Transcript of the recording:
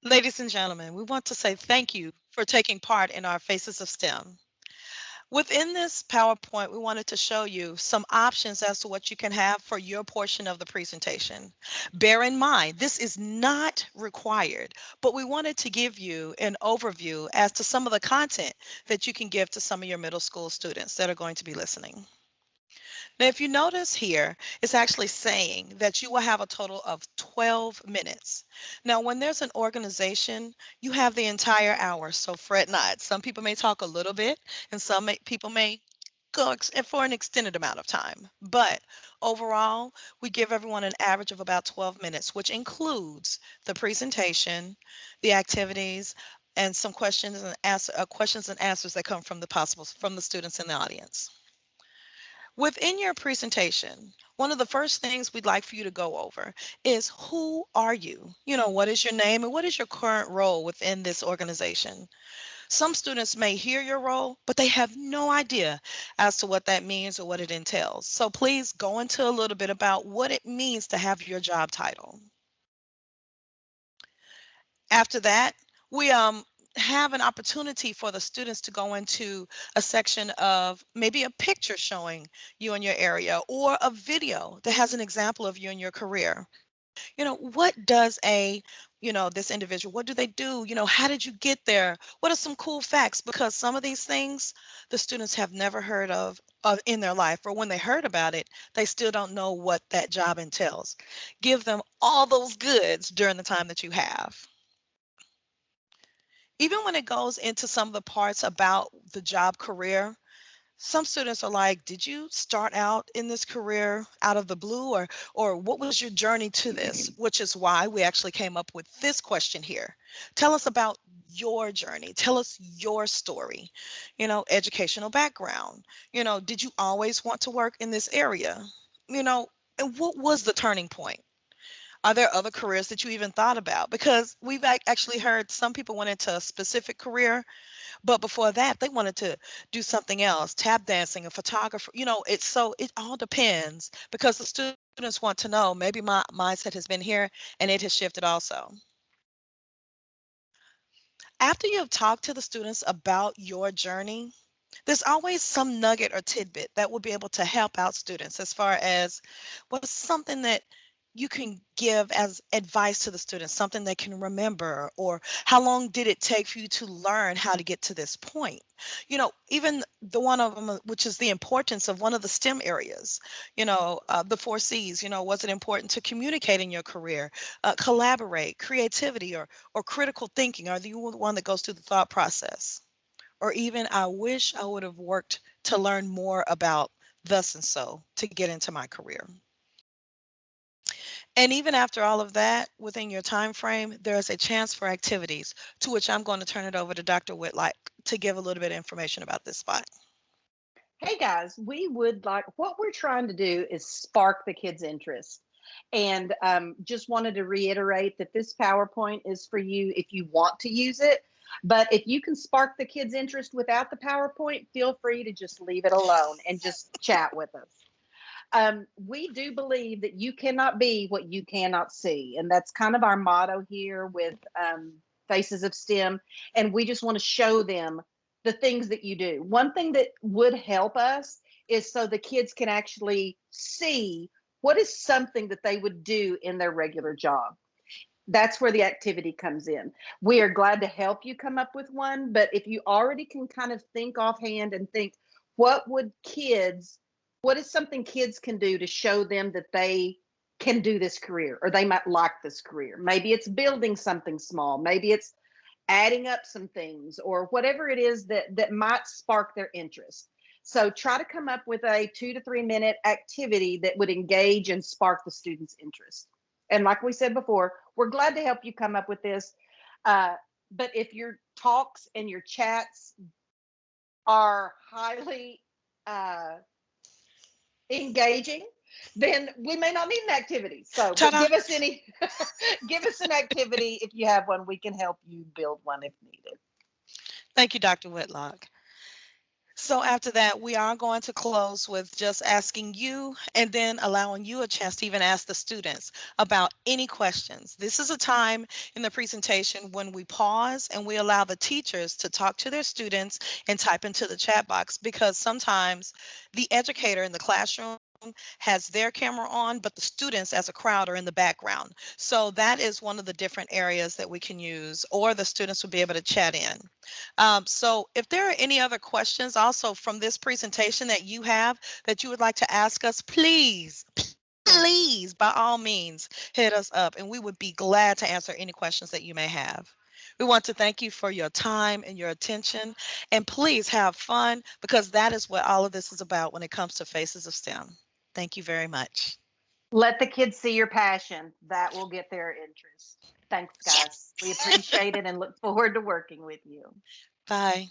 Ladies and gentlemen, we want to say thank you for taking part in our Faces of STEM. Within this PowerPoint, we wanted to show you some options as to what you can have for your portion of the presentation. Bear in mind, this is not required, but we wanted to give you an overview as to some of the content that you can give to some of your middle school students that are going to be listening. Now, if you notice here, it's actually saying that you will have a total of 12 minutes. Now, when there's an organization, you have the entire hour, so fret not. Some people may talk a little bit, and people may go for an extended amount of time. But overall, we give everyone an average of about 12 minutes, which includes the presentation, the activities, and some questions and answers that come from the students in the audience. Within your presentation, one of the first things we'd like for you to go over is who are you? What is your name and what is your current role within this organization? Some students may hear your role, but they have no idea as to what that means or what it entails. So please go into a little bit about what it means to have your job title. After that, we have an opportunity for the students to go into a section of maybe a picture showing you in your area or a video that has an example of you in your career. What does this individual, what do they do? How did you get there? What are some cool facts? Because some of these things the students have never heard of in their life, or when they heard about it, they still don't know what that job entails. Give them all those goods during the time that you have. Even when it goes into some of the parts about the job career, some students are like, did you start out in this career out of the blue, or what was your journey to this? Which is why we actually came up with this question here. Tell us about your journey. Tell us your story. Educational background. Did you always want to work in this area? And what was the turning point? Are there other careers that you even thought about? Because we've actually heard some people went into a specific career, but before that, they wanted to do something else, tap dancing, a photographer. It all depends because the students want to know, maybe my mindset has been here and it has shifted also. After you have talked to the students about your journey, there's always some nugget or tidbit that will be able to help out students as far as what's something that you can give as advice to the students, something they can remember, or how long did it take for you to learn how to get to this point? Even the one of them, which is the importance of one of the STEM areas, the 4 C's, was it important to communicate in your career, collaborate, creativity, or critical thinking? Are you the one that goes through the thought process? Or even, I wish I would have worked to learn more about thus and so to get into my career. And even after all of that, within your time frame, there is a chance for activities, to which I'm going to turn it over to Dr. Whitlock to give a little bit of information about this spot. Hey guys, we would like what we're trying to do is spark the kids' interest. And just wanted to reiterate that this PowerPoint is for you if you want to use it. But if you can spark the kids' interest without the PowerPoint, feel free to just leave it alone and just chat with us. We do believe that you cannot be what you cannot see. And that's kind of our motto here with Faces of STEM. And we just want to show them the things that you do. One thing that would help us is so the kids can actually see what is something that they would do in their regular job. That's where the activity comes in. We are glad to help you come up with one, but if you already can kind of think offhand and think, what would kids, what is something kids can do to show them that they can do this career or they might like this career? Maybe it's building something small, maybe it's adding up some things or whatever it is that might spark their interest. So try to come up with a 2 to 3 minute activity that would engage and spark the students' interest. And like we said before, we're glad to help you come up with this. But if your talks and your chats are highly engaging, then we may not need an activity. So but give us give us an activity. If you have one, we can help you build one if needed. Thank you, Dr. Whitlock. So after that, we are going to close with just asking you and then allowing you a chance to even ask the students about any questions. This is a time in the presentation when we pause and we allow the teachers to talk to their students and type into the chat box, because sometimes the educator in the classroom has their camera on, but the students as a crowd are in the background. So that is one of the different areas that we can use, or the students will be able to chat in. So if there are any other questions also from this presentation that you have that you would like to ask us, please, by all means, hit us up and we would be glad to answer any questions that you may have. We want to thank you for your time and your attention, and please have fun, because that is what all of this is about when it comes to Faces of STEM. Thank you very much. Let the kids see your passion. That will get their interest. Thanks, guys. Yes. We appreciate it and look forward to working with you. Bye.